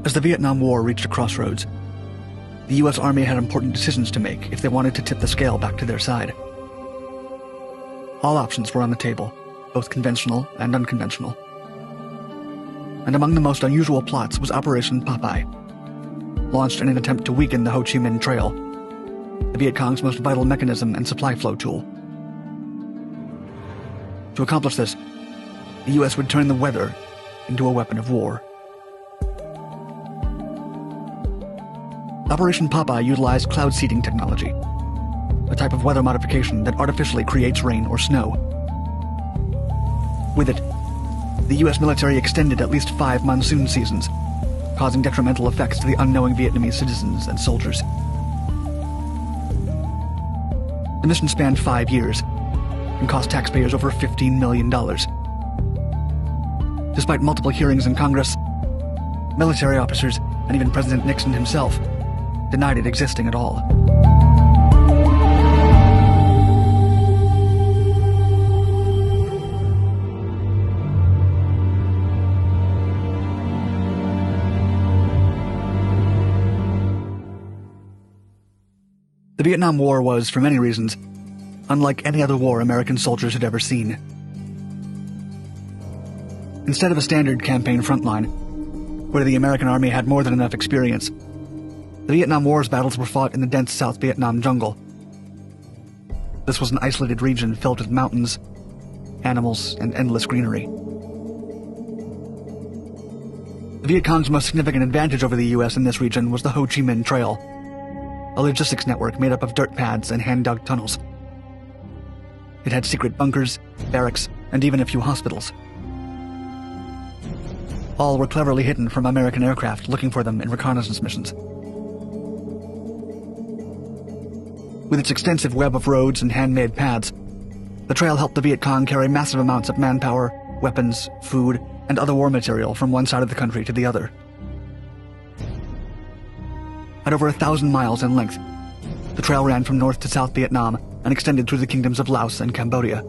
As the Vietnam War reached a crossroads, the U.S. Army had important decisions to make if they wanted to tip the scale back to their side. All options were on the table, both conventional and unconventional. And among the most unusual plots was Operation Popeye, launched in an attempt to weaken the Ho Chi Minh Trail, the Viet Cong's most vital mechanism and supply flow tool. To accomplish this, the U.S. would turn the weather into a weapon of war. Operation Popeye utilized cloud seeding technology, a type of weather modification that artificially creates rain or snow. With it, the U.S. military extended at least 5 monsoon seasons, causing detrimental effects to the unknowing Vietnamese citizens and soldiers. The mission spanned 5 years and cost taxpayers over $15 million. Despite multiple hearings in Congress, military officers, and even President Nixon himself denied it existing at all. The Vietnam War was, for many reasons, unlike any other war American soldiers had ever seen. Instead of a standard campaign frontline, where the American Army had more than enough experience, the Vietnam War's battles were fought in the dense South Vietnam jungle. This was an isolated region filled with mountains, animals, and endless greenery. The Viet Cong's most significant advantage over the U.S. in this region was the Ho Chi Minh Trail, a logistics network made up of dirt pads and hand-dug tunnels. It had secret bunkers, barracks, and even a few hospitals. All were cleverly hidden from American aircraft looking for them in reconnaissance missions. With its extensive web of roads and handmade paths, the trail helped the Viet Cong carry massive amounts of manpower, weapons, food, and other war material from one side of the country to the other. At over 1,000 miles in length, the trail ran from North to South Vietnam and extended through the kingdoms of Laos and Cambodia.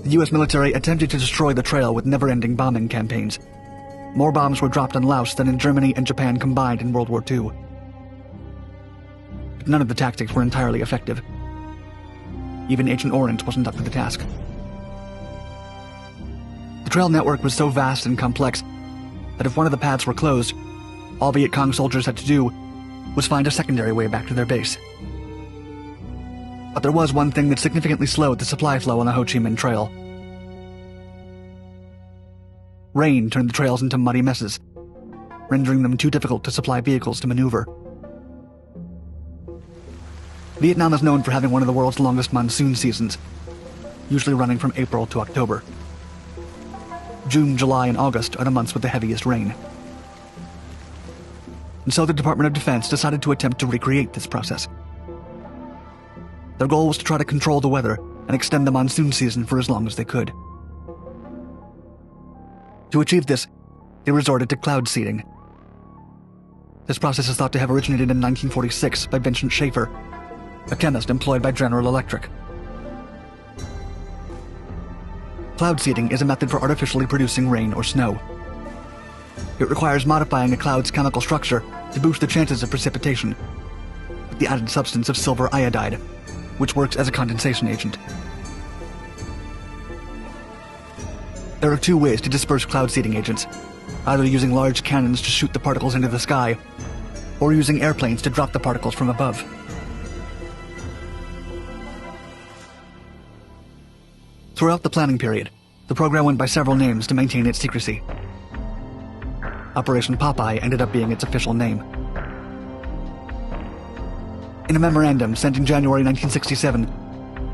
The U.S. military attempted to destroy the trail with never-ending bombing campaigns. More bombs were dropped on Laos than in Germany and Japan combined in World War II. But none of the tactics were entirely effective. Even Agent Orange wasn't up to the task. The trail network was so vast and complex that if one of the paths were closed, all Viet Cong soldiers had to do was find a secondary way back to their base. But there was one thing that significantly slowed the supply flow on the Ho Chi Minh Trail. Rain turned the trails into muddy messes, rendering them too difficult to supply vehicles to maneuver. Vietnam is known for having one of the world's longest monsoon seasons, usually running from April to October. June, July, and August are the months with the heaviest rain. And so the Department of Defense decided to attempt to recreate this process. Their goal was to try to control the weather and extend the monsoon season for as long as they could. To achieve this, they resorted to cloud seeding. This process is thought to have originated in 1946 by Vincent Schaefer, a chemist employed by General Electric. Cloud seeding is a method for artificially producing rain or snow. It requires modifying a cloud's chemical structure to boost the chances of precipitation with the added substance of silver iodide, which works as a condensation agent. There are 2 ways to disperse cloud seeding agents, either using large cannons to shoot the particles into the sky, or using airplanes to drop the particles from above. Throughout the planning period, the program went by several names to maintain its secrecy. Operation Popeye ended up being its official name. In a memorandum sent in January 1967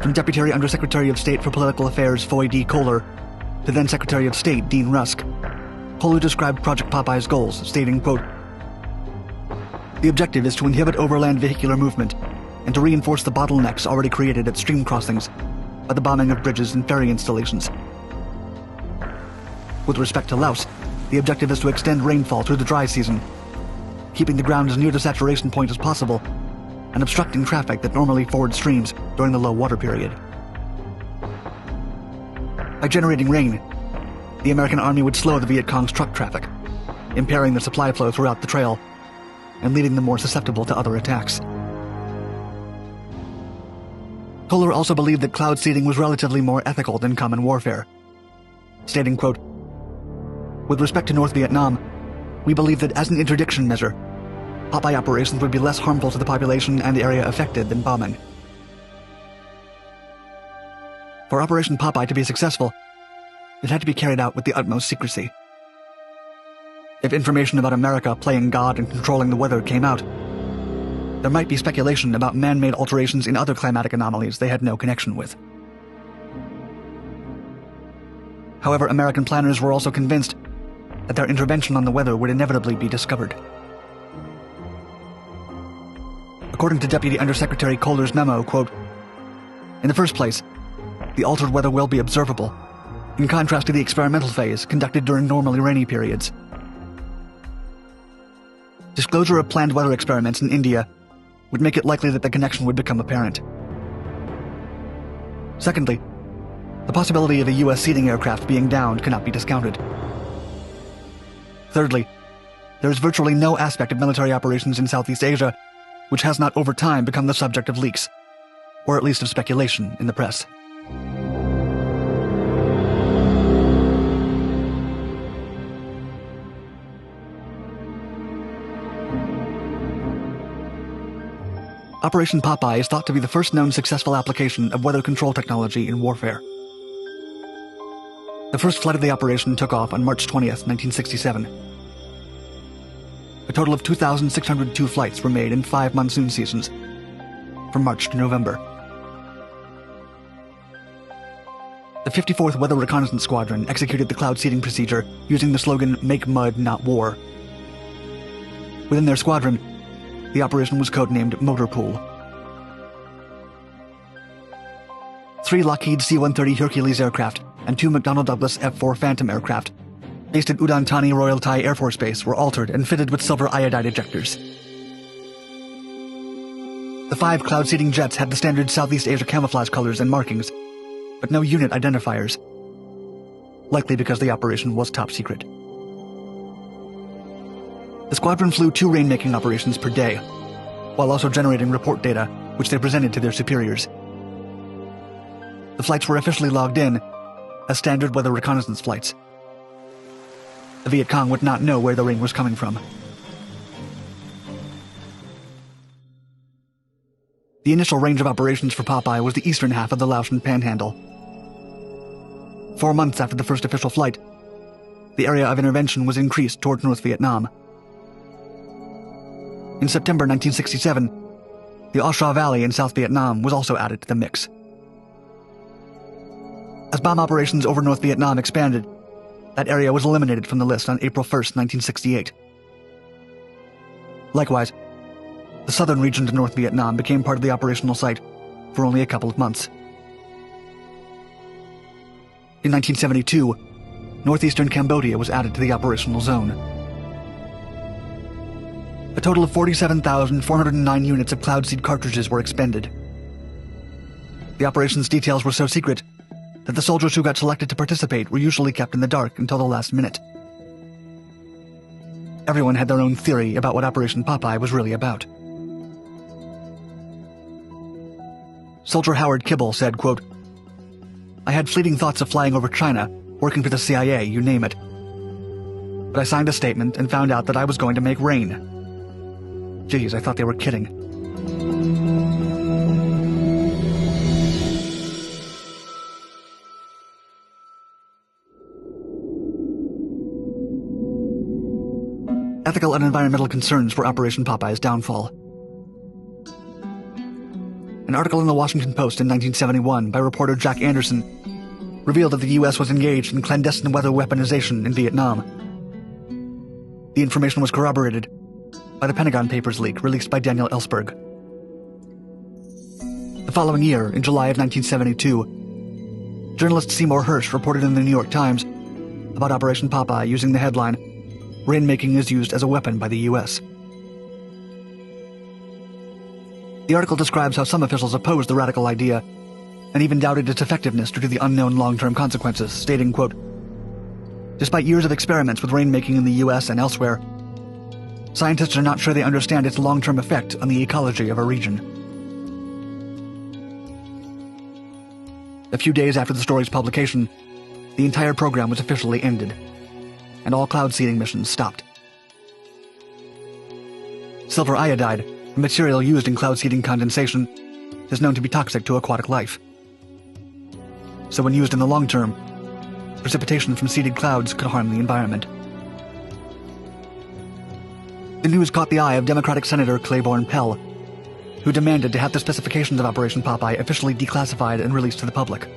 from Deputy Undersecretary of State for Political Affairs Foy D. Kohler to then Secretary of State Dean Rusk, Kohler described Project Popeye's goals, stating, quote, "The objective is to inhibit overland vehicular movement and to reinforce the bottlenecks already created at stream crossings by the bombing of bridges and ferry installations. With respect to Laos, the objective is to extend rainfall through the dry season, keeping the ground as near the saturation point as possible and obstructing traffic that normally fords streams during the low water period. By generating rain, the American army would slow the Viet Cong's truck traffic, impairing the supply flow throughout the trail and leaving them more susceptible to other attacks. Kohler also believed that cloud seeding was relatively more ethical than common warfare, stating, quote, "With respect to North Vietnam, we believe that as an interdiction measure, Popeye operations would be less harmful to the population and the area affected than bombing. For Operation Popeye to be successful, it had to be carried out with the utmost secrecy. If information about America playing God and controlling the weather came out, there might be speculation about man-made alterations in other climatic anomalies they had no connection with." However, American planners were also convinced that their intervention on the weather would inevitably be discovered. According to Deputy Undersecretary Kohler's memo, quote, "In the first place, the altered weather will be observable, in contrast to the experimental phase conducted during normally rainy periods. Disclosure of planned weather experiments in India would make it likely that the connection would become apparent. Secondly, the possibility of a U.S. seeding aircraft being downed cannot be discounted. Thirdly, there is virtually no aspect of military operations in Southeast Asia which has not over time become the subject of leaks, or at least of speculation in the press." Operation Popeye is thought to be the first known successful application of weather control technology in warfare. The first flight of the operation took off on March 20th, 1967. A total of 2,602 flights were made in 5 monsoon seasons, from March to November. The 54th Weather Reconnaissance Squadron executed the cloud seeding procedure using the slogan, "Make Mud, Not War." Within their squadron, the operation was codenamed Motor Pool. 3 Lockheed C-130 Hercules aircraft and 2 McDonnell Douglas F-4 Phantom aircraft, based at Udon Thani Royal Thai Air Force Base, were altered and fitted with silver iodide ejectors. The 5 cloud seeding jets had the standard Southeast Asia camouflage colors and markings, but no unit identifiers, likely because the operation was top secret. The squadron flew 2 rainmaking operations per day, while also generating report data, which they presented to their superiors. The flights were officially logged in as standard weather reconnaissance flights. The Viet Cong would not know where the rain was coming from. The initial range of operations for Popeye was the eastern half of the Laotian Panhandle. 4 months after the first official flight, the area of intervention was increased toward North Vietnam. In September 1967, the Ao Sha Valley in South Vietnam was also added to the mix. As bomb operations over North Vietnam expanded, that area was eliminated from the list on April 1st, 1968. Likewise, the southern region of North Vietnam became part of the operational site for only a couple of months. In 1972, northeastern Cambodia was added to the operational zone. A total of 47,409 units of cloud seed cartridges were expended. The operation's details were so secret that the soldiers who got selected to participate were usually kept in the dark until the last minute. Everyone had their own theory about what Operation Popeye was really about. Soldier Howard Kibble said, quote, "I had fleeting thoughts of flying over China, working for the CIA, you name it. But I signed a statement and found out that I was going to make rain. Geez, I thought they were kidding." Ethical and environmental concerns for Operation Popeye's downfall. An article in the Washington Post in 1971 by reporter Jack Anderson revealed that the U.S. was engaged in clandestine weather weaponization in Vietnam. The information was corroborated by the Pentagon Papers leak released by Daniel Ellsberg. The following year, in July of 1972, journalist Seymour Hersh reported in the New York Times about Operation Popeye using the headline, "Rainmaking is used as a weapon by the U.S." The article describes how some officials opposed the radical idea and even doubted its effectiveness due to the unknown long-term consequences, stating, quote, Despite years of experiments with rainmaking in the US and elsewhere, scientists are not sure they understand its long-term effect on the ecology of a region. A few days after the story's publication, the entire program was officially ended, and all cloud seeding missions stopped. Silver iodide, a material used in cloud seeding condensation, is known to be toxic to aquatic life. So when used in the long term, precipitation from seeded clouds could harm the environment. The news caught the eye of Democratic Senator Claiborne Pell, who demanded to have the specifications of Operation Popeye officially declassified and released to the public.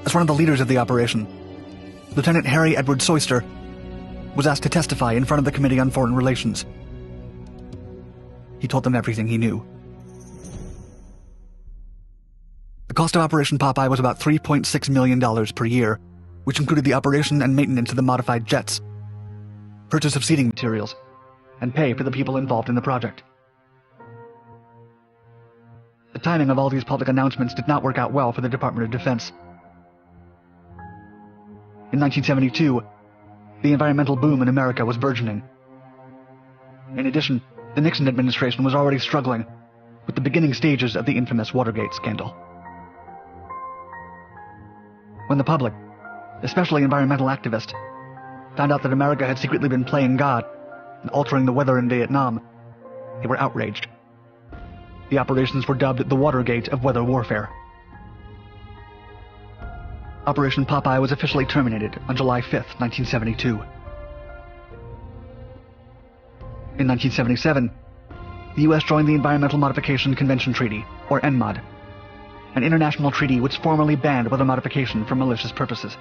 As one of the leaders of the operation, Lieutenant Harry Edward Soyster was asked to testify in front of the Committee on Foreign Relations. He told them everything he knew. The cost of Operation Popeye was about $3.6 million per year, which included the operation and maintenance of the modified jets, purchase of seeding materials, and pay for the people involved in the project. The timing of all these public announcements did not work out well for the Department of Defense. In 1972, the environmental boom in America was burgeoning. In addition, the Nixon administration was already struggling with the beginning stages of the infamous Watergate scandal. When the public, especially environmental activists, found out that America had secretly been playing God and altering the weather in Vietnam, they were outraged. The operations were dubbed the Watergate of weather warfare. Operation Popeye was officially terminated on July 5, 1972. In 1977, the U.S. joined the Environmental Modification Convention Treaty, or ENMOD, an international treaty which formally banned weather modification for malicious purposes.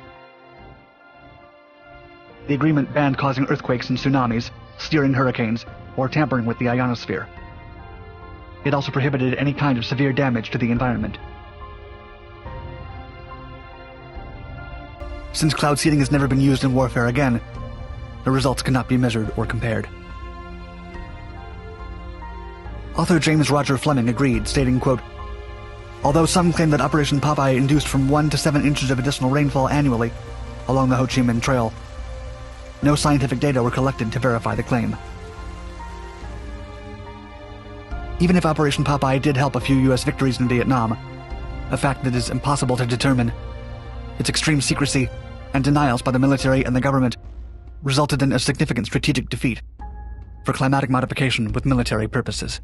The agreement banned causing earthquakes and tsunamis, steering hurricanes, or tampering with the ionosphere. It also prohibited any kind of severe damage to the environment. Since cloud seeding has never been used in warfare again, the results cannot be measured or compared. Author James Roger Fleming agreed, stating, quote, "Although some claim that Operation Popeye induced from 1 to 7 inches of additional rainfall annually along the Ho Chi Minh Trail, no scientific data were collected to verify the claim." Even if Operation Popeye did help a few U.S. victories in Vietnam, a fact that is impossible to determine, its extreme secrecy and denials by the military and the government resulted in a significant strategic defeat for climatic modification with military purposes.